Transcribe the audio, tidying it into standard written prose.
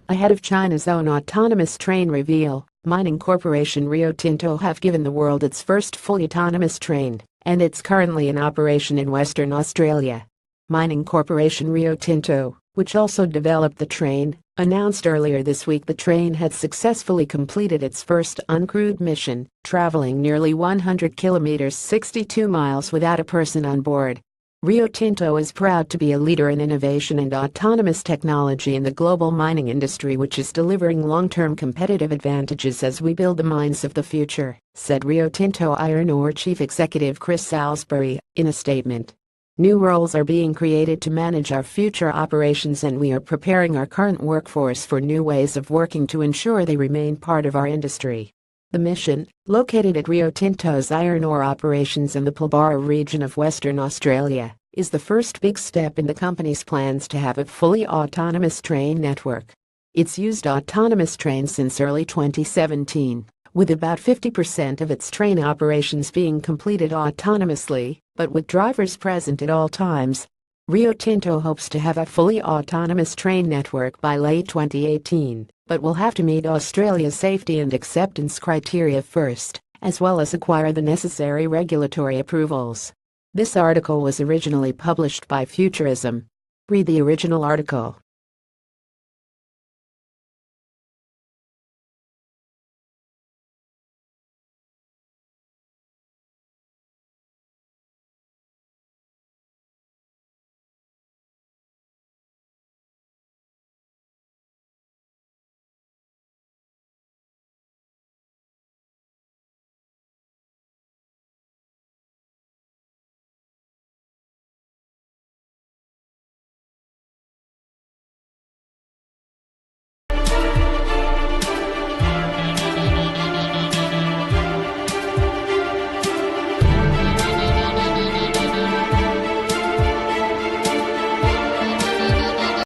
Ahead of China's own autonomous train reveal, mining corporation Rio Tinto have given the world its first fully autonomous train, and it's currently in operation in Western Australia. Mining corporation Rio Tinto, which also developed the train, announced earlier this week the train had successfully completed its first uncrewed mission, traveling nearly 100 kilometers 62 miles without a person on board. Rio Tinto is proud to be a leader in innovation and autonomous technology in the global mining industry, which is delivering long-term competitive advantages as we build the mines of the future, said Rio Tinto Iron Ore Chief Executive Chris Salisbury in a statement. New roles are being created to manage our future operations, and we are preparing our current workforce for new ways of working to ensure they remain part of our industry. The mission, located at Rio Tinto's iron ore operations in the Pilbara region of Western Australia, is the first big step in the company's plans to have a fully autonomous train network. It's used autonomous trains since early 2017, with about 50% of its train operations being completed autonomously, but with drivers present at all times. Rio Tinto hopes to have a fully autonomous train network by late 2018, but will have to meet Australia's safety and acceptance criteria first, as well as acquire the necessary regulatory approvals. This article was originally published by Futurism. Read the original article.